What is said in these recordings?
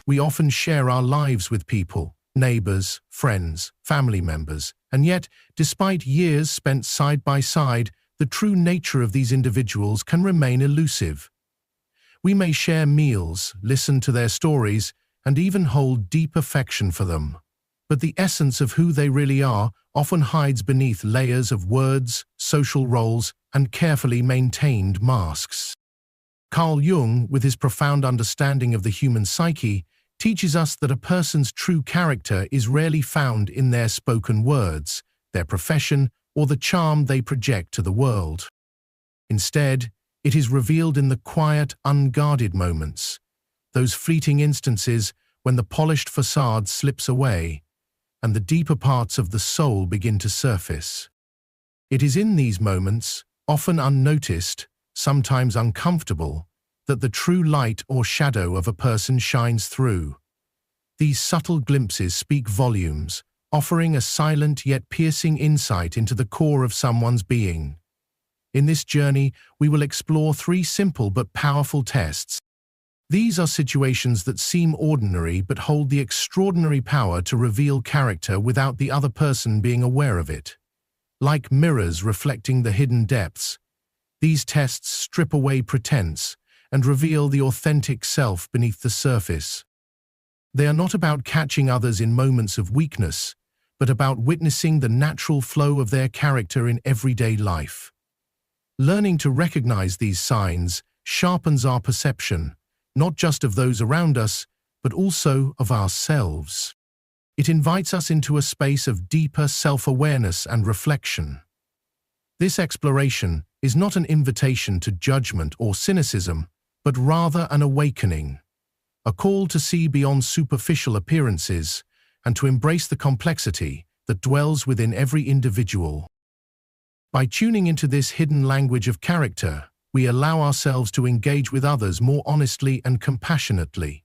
We often share our lives with people, neighbors, friends, family members, and yet, despite years spent side by side, the true nature of these individuals can remain elusive. We may share meals, listen to their stories, and even hold deep affection for them. But the essence of who they really are often hides beneath layers of words, social roles, and carefully maintained masks. Carl Jung, with his profound understanding of the human psyche, teaches us that a person's true character is rarely found in their spoken words, their profession, or the charm they project to the world. Instead, it is revealed in the quiet, unguarded moments, those fleeting instances when the polished facade slips away and the deeper parts of the soul begin to surface. It is in these moments, often unnoticed, sometimes uncomfortable, that the true light or shadow of a person shines through. These subtle glimpses speak volumes, offering a silent yet piercing insight into the core of someone's being. In this journey, we will explore 3 simple but powerful tests. These are situations that seem ordinary but hold the extraordinary power to reveal character without the other person being aware of it. Like mirrors reflecting the hidden depths, these tests strip away pretense and reveal the authentic self beneath the surface. They are not about catching others in moments of weakness, but about witnessing the natural flow of their character in everyday life. Learning to recognize these signs sharpens our perception, not just of those around us, but also of ourselves. It invites us into a space of deeper self-awareness and reflection. This exploration is not an invitation to judgment or cynicism, but rather an awakening, a call to see beyond superficial appearances and to embrace the complexity that dwells within every individual. By tuning into this hidden language of character, we allow ourselves to engage with others more honestly and compassionately.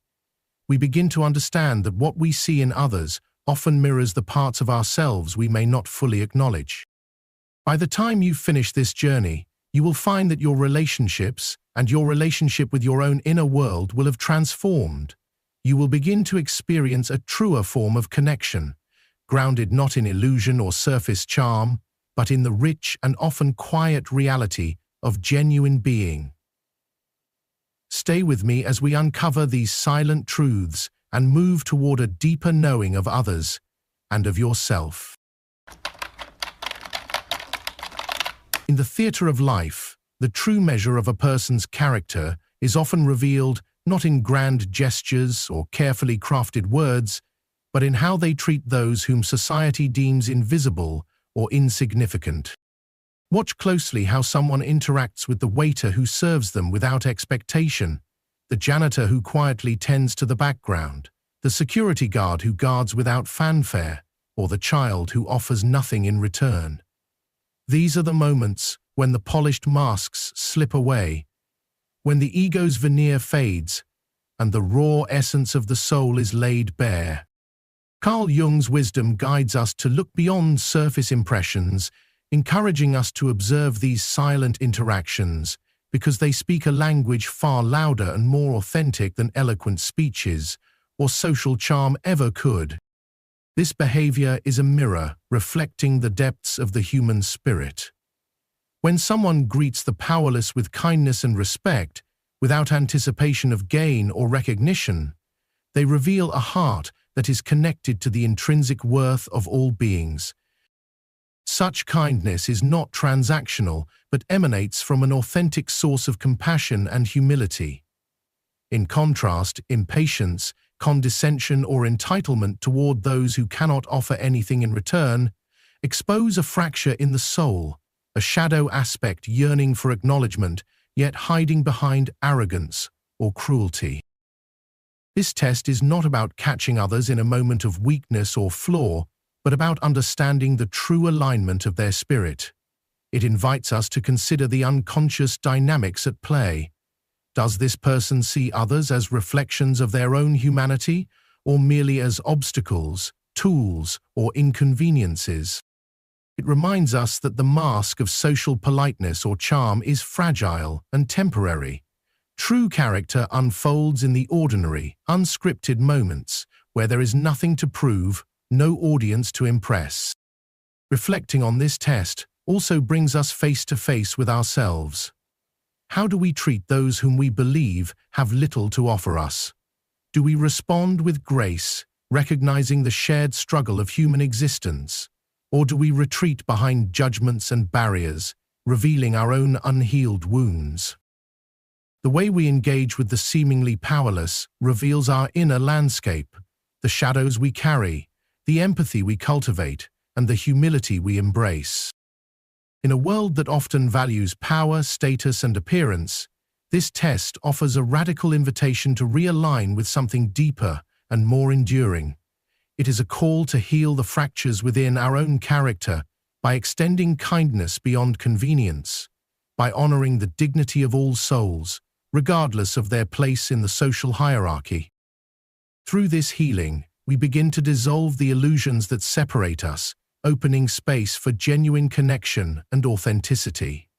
We begin to understand that what we see in others often mirrors the parts of ourselves we may not fully acknowledge. By the time you finish this journey, you will find that your relationships and your relationship with your own inner world will have transformed. You will begin to experience a truer form of connection, grounded not in illusion or surface charm, but in the rich and often quiet reality of genuine being. Stay with me as we uncover these silent truths and move toward a deeper knowing of others and of yourself. In the theater of life, the true measure of a person's character is often revealed not in grand gestures or carefully crafted words, but in how they treat those whom society deems invisible or insignificant. Watch closely how someone interacts with the waiter who serves them without expectation, the janitor who quietly tends to the background, the security guard who guards without fanfare, or the child who offers nothing in return. These are the moments when the polished masks slip away, when the ego's veneer fades, and the raw essence of the soul is laid bare. Carl Jung's wisdom guides us to look beyond surface impressions, encouraging us to observe these silent interactions because they speak a language far louder and more authentic than eloquent speeches or social charm ever could. This behavior is a mirror reflecting the depths of the human spirit. When someone greets the powerless with kindness and respect, without anticipation of gain or recognition, they reveal a heart that is connected to the intrinsic worth of all beings. Such kindness is not transactional, but emanates from an authentic source of compassion and humility. In contrast, impatience, condescension, or entitlement toward those who cannot offer anything in return expose a fracture in the soul, a shadow aspect yearning for acknowledgement, yet hiding behind arrogance or cruelty. This test is not about catching others in a moment of weakness or flaw, but about understanding the true alignment of their spirit. It invites us to consider the unconscious dynamics at play. Does this person see others as reflections of their own humanity, or merely as obstacles, tools, or inconveniences? It reminds us that the mask of social politeness or charm is fragile and temporary, True character unfolds in the ordinary, unscripted moments, where there is nothing to prove, no audience to impress. Reflecting on this test also brings us face to face with ourselves. How do we treat those whom we believe have little to offer us? Do we respond with grace, recognizing the shared struggle of human existence? Or do we retreat behind judgments and barriers, revealing our own unhealed wounds? The way we engage with the seemingly powerless reveals our inner landscape, the shadows we carry, the empathy we cultivate, and the humility we embrace. In a world that often values power, status, and appearance, this test offers a radical invitation to realign with something deeper and more enduring. It is a call to heal the fractures within our own character by extending kindness beyond convenience, by honoring the dignity of all souls, regardless of their place in the social hierarchy. Through this healing, we begin to dissolve the illusions that separate us, opening space for genuine connection and authenticity.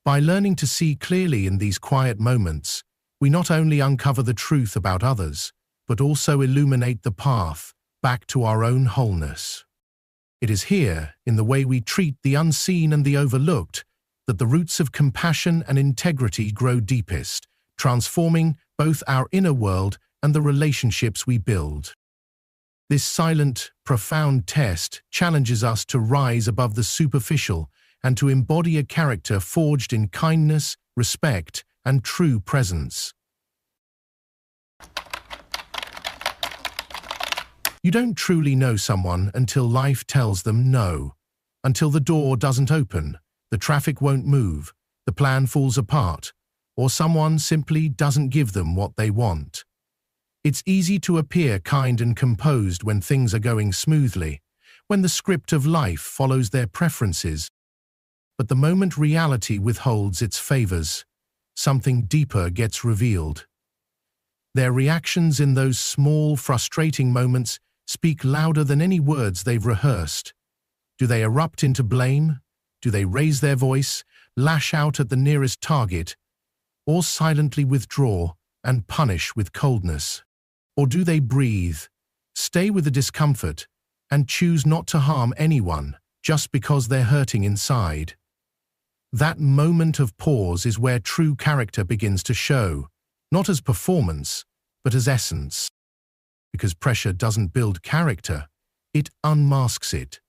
By learning to see clearly in these quiet moments, we not only uncover the truth about others, but also illuminate the path back to our own wholeness. It is here, in the way we treat the unseen and the overlooked, that the roots of compassion and integrity grow deepest, transforming both our inner world and the relationships we build. This silent, profound test challenges us to rise above the superficial and to embody a character forged in kindness, respect, and true presence. You don't truly know someone until life tells them no, until the door doesn't open, the traffic won't move, the plan falls apart, or someone simply doesn't give them what they want. It's easy to appear kind and composed when things are going smoothly, when the script of life follows their preferences. But the moment reality withholds its favors, something deeper gets revealed. Their reactions in those small, frustrating moments speak louder than any words they've rehearsed. Do they erupt into blame? Do they raise their voice, lash out at the nearest target, or silently withdraw and punish with coldness? Or do they breathe, stay with the discomfort, and choose not to harm anyone just because they're hurting inside? That moment of pause is where true character begins to show, not as performance, but as essence. Because pressure doesn't build character, it unmasks it.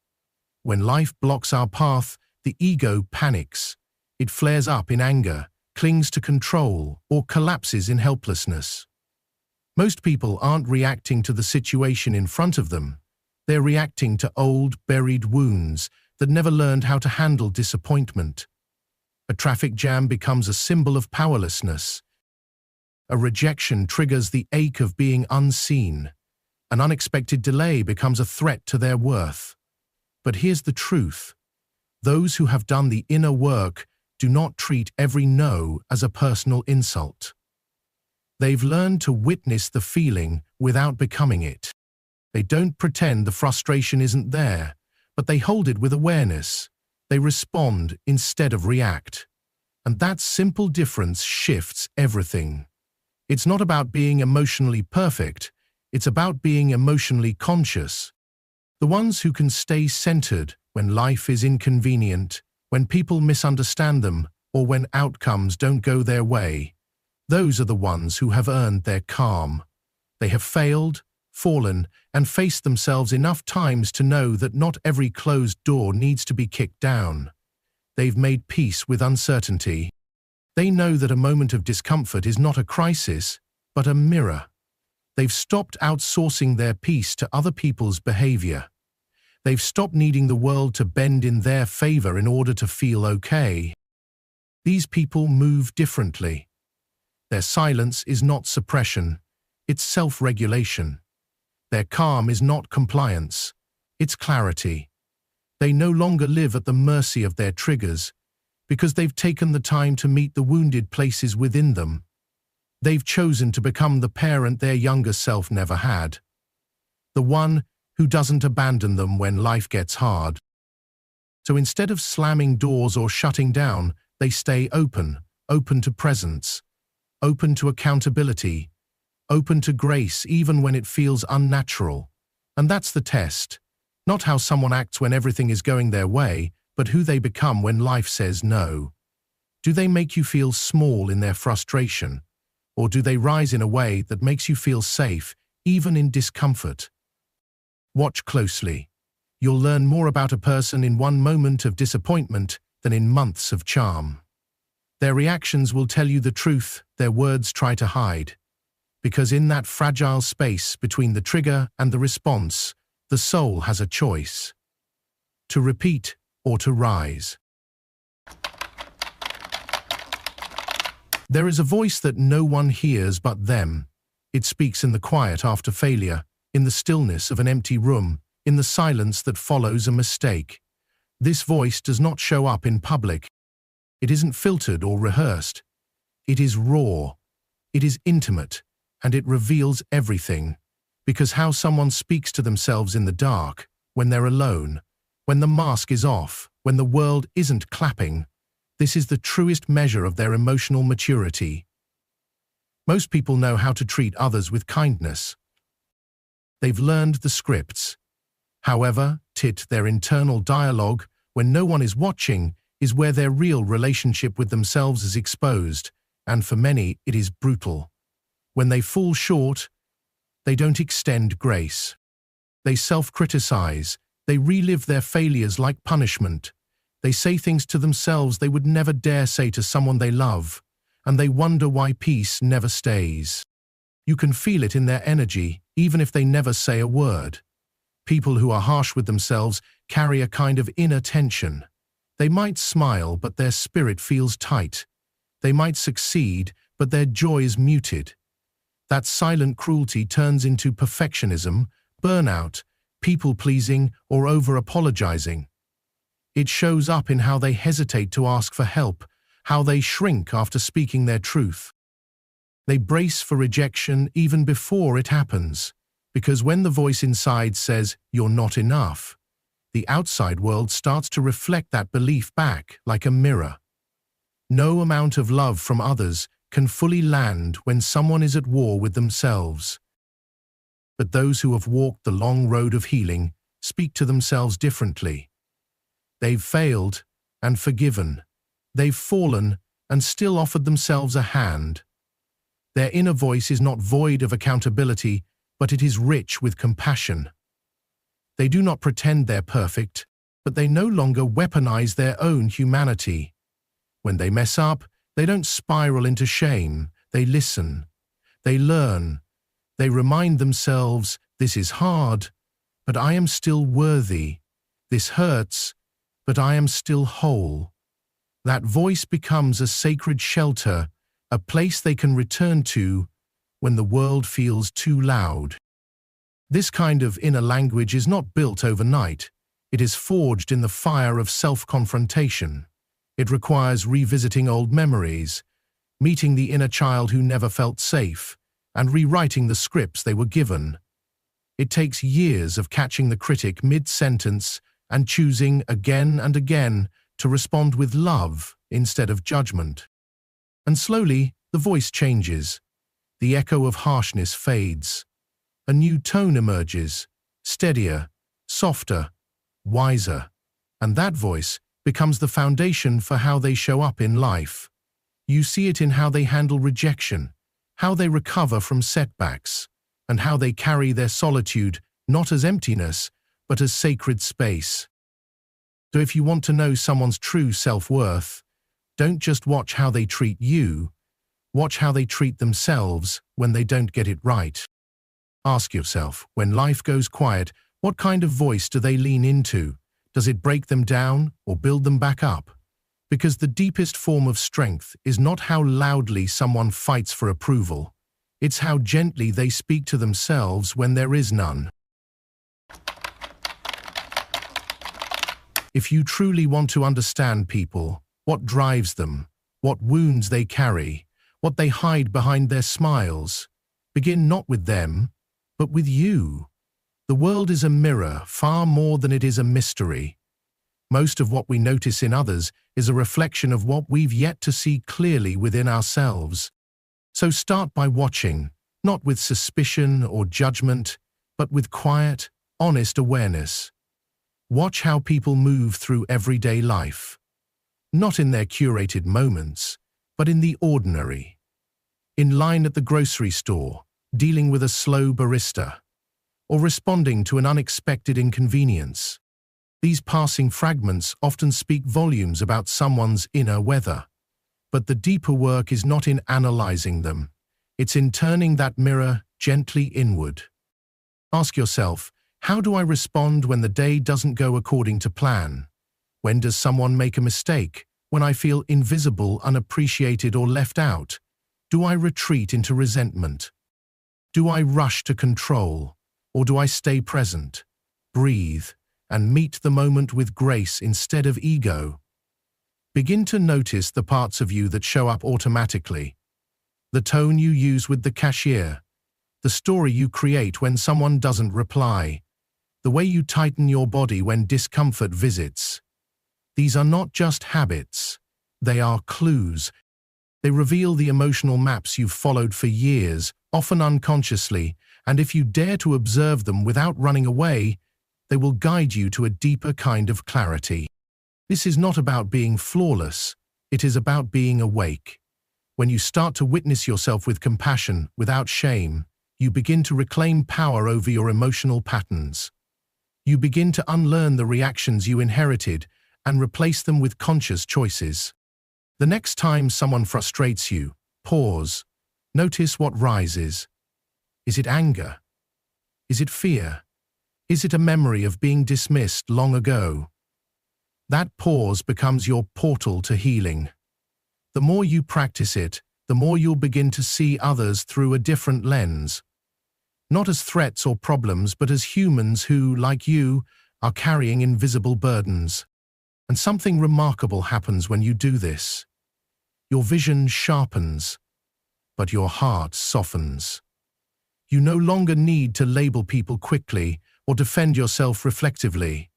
When life blocks our path, the ego panics. It flares up in anger, clings to control, or collapses in helplessness. Most people aren't reacting to the situation in front of them. They're reacting to old, buried wounds that never learned how to handle disappointment. A traffic jam becomes a symbol of powerlessness. A rejection triggers the ache of being unseen. An unexpected delay becomes a threat to their worth. But here's the truth. Those who have done the inner work do not treat every no as a personal insult. They've learned to witness the feeling without becoming it. They don't pretend the frustration isn't there, but they hold it with awareness. They respond instead of react. And that simple difference shifts everything. It's not about being emotionally perfect, it's about being emotionally conscious. The ones who can stay centered when life is inconvenient, when people misunderstand them, or when outcomes don't go their way, those are the ones who have earned their calm. They have failed, fallen, and faced themselves enough times to know that not every closed door needs to be kicked down. They've made peace with uncertainty. They know that a moment of discomfort is not a crisis, but a mirror. They've stopped outsourcing their peace to other people's behavior. They've stopped needing the world to bend in their favor in order to feel okay. These people move differently. Their silence is not suppression, it's self-regulation. Their calm is not compliance, it's clarity. They no longer live at the mercy of their triggers because they've taken the time to meet the wounded places within them. They've chosen to become the parent their younger self never had. The one who doesn't abandon them when life gets hard. So instead of slamming doors or shutting down, they stay open to presence, open to accountability, open to grace even when it feels unnatural. And that's the test. Not how someone acts when everything is going their way, but who they become when life says no. Do they make you feel small in their frustration? Or do they rise in a way that makes you feel safe, even in discomfort? Watch closely. You'll learn more about a person in one moment of disappointment than in months of charm. Their reactions will tell you the truth their words try to hide. Because in that fragile space between the trigger and the response, the soul has a choice: to repeat or to rise. There is a voice that no one hears but them. It speaks in the quiet after failure, in the stillness of an empty room, in the silence that follows a mistake. This voice does not show up in public. It isn't filtered or rehearsed. It is raw. It is intimate, and it reveals everything. Because how someone speaks to themselves in the dark, when they're alone, when the mask is off, when the world isn't clapping, this is the truest measure of their emotional maturity. Most people know how to treat others with kindness. They've learned the scripts. However, their internal dialogue, when no one is watching, is where their real relationship with themselves is exposed, and for many it is brutal. When they fall short, they don't extend grace. They self-criticize. They relive their failures like punishment. They say things to themselves they would never dare say to someone they love, and they wonder why peace never stays. You can feel it in their energy, even if they never say a word. People who are harsh with themselves carry a kind of inner tension. They might smile, but their spirit feels tight. They might succeed, but their joy is muted. That silent cruelty turns into perfectionism, burnout, people-pleasing, or over-apologizing. It shows up in how they hesitate to ask for help, how they shrink after speaking their truth. They brace for rejection even before it happens, because when the voice inside says, "You're not enough," the outside world starts to reflect that belief back like a mirror. No amount of love from others can fully land when someone is at war with themselves. But those who have walked the long road of healing speak to themselves differently. They've failed and forgiven. They've fallen and still offered themselves a hand. Their inner voice is not void of accountability, but it is rich with compassion. They do not pretend they're perfect, but they no longer weaponize their own humanity. When they mess up, they don't spiral into shame. They listen. They learn. They remind themselves, "This is hard, but I am still worthy. This hurts, but I am still whole." That voice becomes a sacred shelter, a place they can return to when the world feels too loud. This kind of inner language is not built overnight. It is forged in the fire of self-confrontation. It requires revisiting old memories, meeting the inner child who never felt safe, and rewriting the scripts they were given. It takes years of catching the critic mid-sentence and choosing again and again to respond with love instead of judgment. And slowly, the voice changes. The echo of harshness fades. A new tone emerges, steadier, softer, wiser. And that voice becomes the foundation for how they show up in life. You see it in how they handle rejection, how they recover from setbacks, and how they carry their solitude not as emptiness, but as sacred space. So if you want to know someone's true self-worth, don't just watch how they treat you, watch how they treat themselves when they don't get it right. Ask yourself, when life goes quiet, what kind of voice do they lean into? Does it break them down or build them back up? Because the deepest form of strength is not how loudly someone fights for approval. It's how gently they speak to themselves when there is none. If you truly want to understand people, what drives them, what wounds they carry, what they hide behind their smiles, begin not with them, but with you. The world is a mirror far more than it is a mystery. Most of what we notice in others is a reflection of what we've yet to see clearly within ourselves. So start by watching, not with suspicion or judgment, but with quiet, honest awareness. Watch how people move through everyday life, not in their curated moments, but in the ordinary. In line at the grocery store, dealing with a slow barista, or responding to an unexpected inconvenience. These passing fragments often speak volumes about someone's inner weather. But the deeper work is not in analyzing them. It's in turning that mirror gently inward. Ask yourself, how do I respond when the day doesn't go according to plan? When does someone make a mistake? When I feel invisible, unappreciated, or left out? Do I retreat into resentment? Do I rush to control? Or do I stay present, breathe, and meet the moment with grace instead of ego? Begin to notice the parts of you that show up automatically. The tone you use with the cashier, the story you create when someone doesn't reply, the way you tighten your body when discomfort visits. These are not just habits, they are clues. They reveal the emotional maps you've followed for years, often unconsciously, and if you dare to observe them without running away, they will guide you to a deeper kind of clarity. This is not about being flawless, it is about being awake. When you start to witness yourself with compassion, without shame, you begin to reclaim power over your emotional patterns. You begin to unlearn the reactions you inherited and replace them with conscious choices. The next time someone frustrates you, pause. Notice what rises. Is it anger? Is it fear? Is it a memory of being dismissed long ago? That pause becomes your portal to healing. The more you practice it, the more you'll begin to see others through a different lens. Not as threats or problems, but as humans who, like you, are carrying invisible burdens. And something remarkable happens when you do this. Your vision sharpens, but your heart softens. You no longer need to label people quickly or defend yourself reflectively.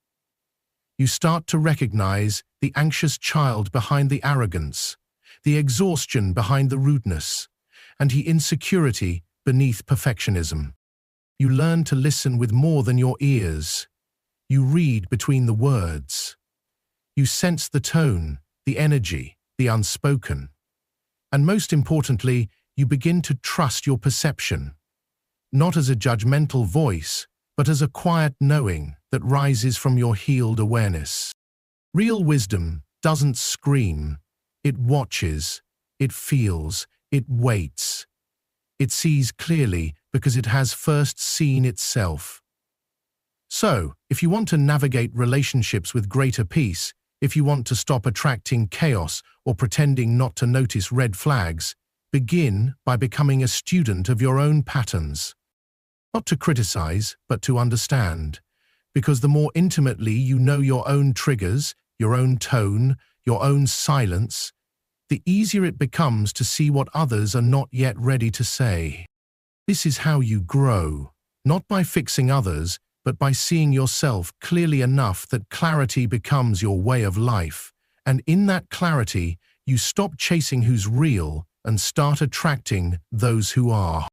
You start to recognize the anxious child behind the arrogance, the exhaustion behind the rudeness, and the insecurity beneath perfectionism. You learn to listen with more than your ears. You read between the words. You sense the tone, the energy, the unspoken. And most importantly, you begin to trust your perception. Not as a judgmental voice, but as a quiet knowing that rises from your healed awareness. Real wisdom doesn't scream. It watches, it feels, it waits. It sees clearly because it has first seen itself. So, if you want to navigate relationships with greater peace, if you want to stop attracting chaos or pretending not to notice red flags, begin by becoming a student of your own patterns. Not to criticize, but to understand. Because the more intimately you know your own triggers, your own tone, your own silence, the easier it becomes to see what others are not yet ready to say. This is how you grow, not by fixing others, but by seeing yourself clearly enough that clarity becomes your way of life. And in that clarity, you stop chasing who's real and start attracting those who are.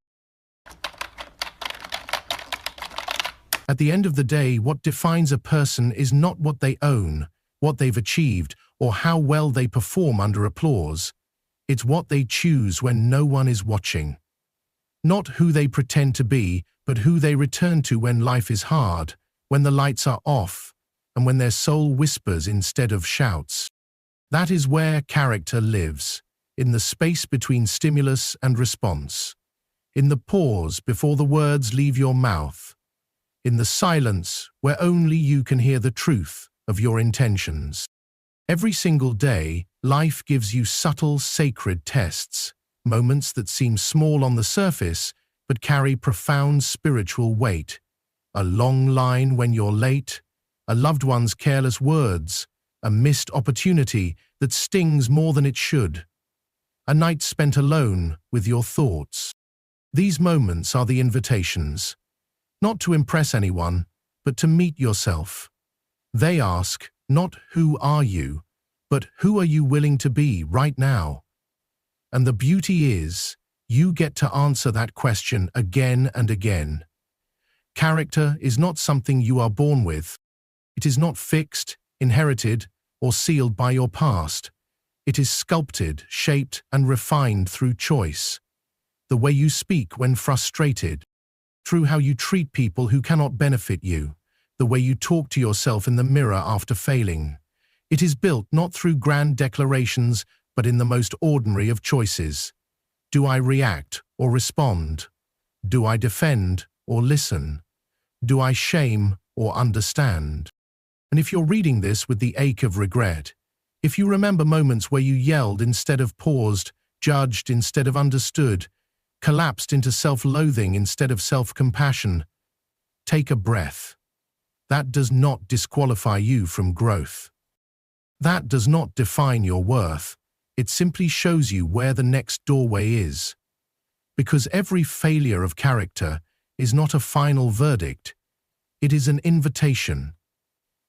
At the end of the day, what defines a person is not what they own, what they've achieved, or how well they perform under applause. It's what they choose when no one is watching. Not who they pretend to be, but who they return to when life is hard, when the lights are off, and when their soul whispers instead of shouts. That is where character lives, in the space between stimulus and response, in the pause before the words leave your mouth, in the silence where only you can hear the truth of your intentions. Every single day, life gives you subtle, sacred tests, moments that seem small on the surface, but carry profound spiritual weight. A long line when you're late, a loved one's careless words, a missed opportunity that stings more than it should, a night spent alone with your thoughts. These moments are the invitations, not to impress anyone, but to meet yourself. They ask, not who are you, but who are you willing to be right now? And the beauty is, You get to answer that question again and again. Character is not something you are born with. It is not fixed, inherited, or sealed by your past. It is sculpted, shaped, and refined through choice. The way you speak when frustrated, through how you treat people who cannot benefit you, the way you talk to yourself in the mirror after failing. It is built not through grand declarations, but in the most ordinary of choices. Do I react or respond? Do I defend or listen? Do I shame or understand? And if you're reading this with the ache of regret, if you remember moments where you yelled instead of paused, judged instead of understood, collapsed into self-loathing instead of self-compassion, take a breath. That does not disqualify you from growth. That does not define your worth. It simply shows you where the next doorway is. Because every failure of character is not a final verdict. It is an invitation.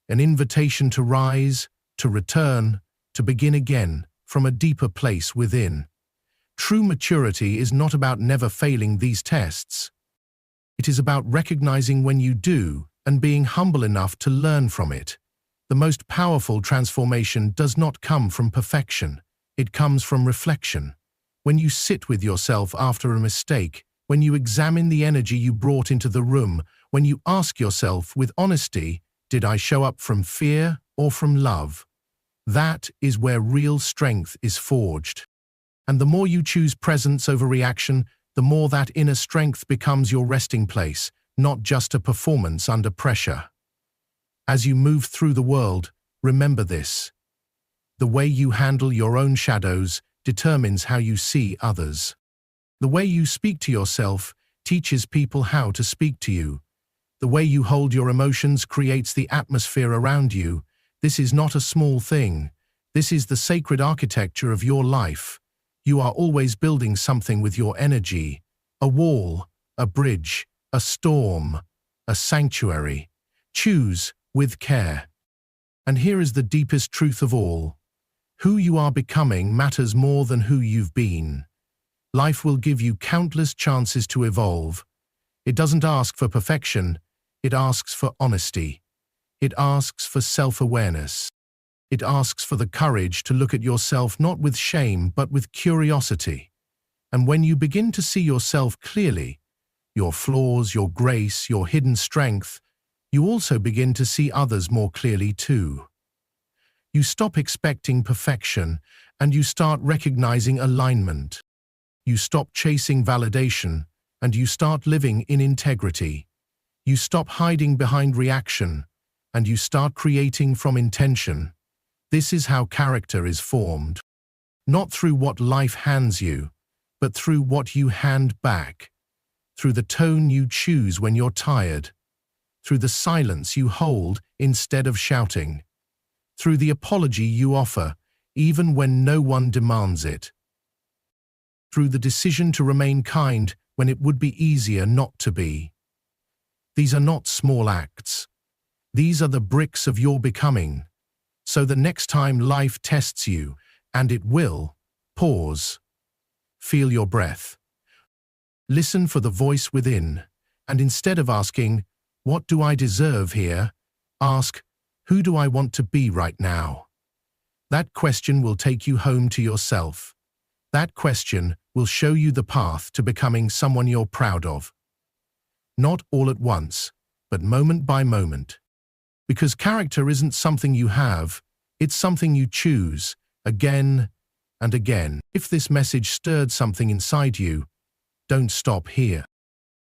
An invitation to rise, to return, to begin again from a deeper place within. True maturity is not about never failing these tests. It is about recognizing when you do and being humble enough to learn from it. The most powerful transformation does not come from perfection. It comes from reflection. When you sit with yourself after a mistake, when you examine the energy you brought into the room, when you ask yourself with honesty, did I show up from fear or from love? That is where real strength is forged. And the more you choose presence over reaction, the more that inner strength becomes your resting place, not just a performance under pressure. As you move through the world, remember this. The way you handle your own shadows determines how you see others. The way you speak to yourself teaches people how to speak to you. The way you hold your emotions creates the atmosphere around you. This is not a small thing. This is the sacred architecture of your life. You are always building something with your energy. A wall, a bridge, a storm, a sanctuary. Choose with care. And here is the deepest truth of all. Who you are becoming matters more than who you've been. Life will give you countless chances to evolve. It doesn't ask for perfection. It asks for honesty. It asks for self-awareness. It asks for the courage to look at yourself not with shame but with curiosity. And when you begin to see yourself clearly, your flaws, your grace, your hidden strength, you also begin to see others more clearly too. You stop expecting perfection and you start recognizing alignment. You stop chasing validation and you start living in integrity. You stop hiding behind reaction and you start creating from intention. This is how character is formed. Not through what life hands you, but through what you hand back. Through the tone you choose when you're tired. Through the silence you hold instead of shouting. Through the apology you offer, even when no one demands it. Through the decision to remain kind when it would be easier not to be. These are not small acts. These are the bricks of your becoming. So the next time life tests you, and it will, pause. Feel your breath. Listen for the voice within, and instead of asking, "What do I deserve here?" ask, "Who do I want to be right now?" That question will take you home to yourself. That question will show you the path to becoming someone you're proud of. Not all at once, but moment by moment. Because character isn't something you have, it's something you choose, again and again. If this message stirred something inside you, don't stop here.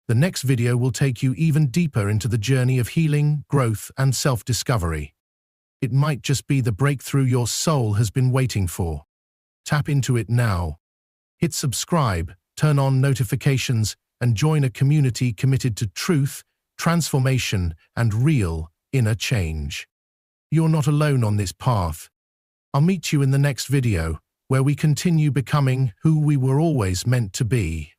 The next video will take you even deeper into the journey of healing, growth, and self-discovery. It might just be the breakthrough your soul has been waiting for. Tap into it now. Hit subscribe, turn on notifications, and join a community committed to truth, transformation, and real inner change. You're not alone on this path. I'll meet you in the next video, where we continue becoming who we were always meant to be.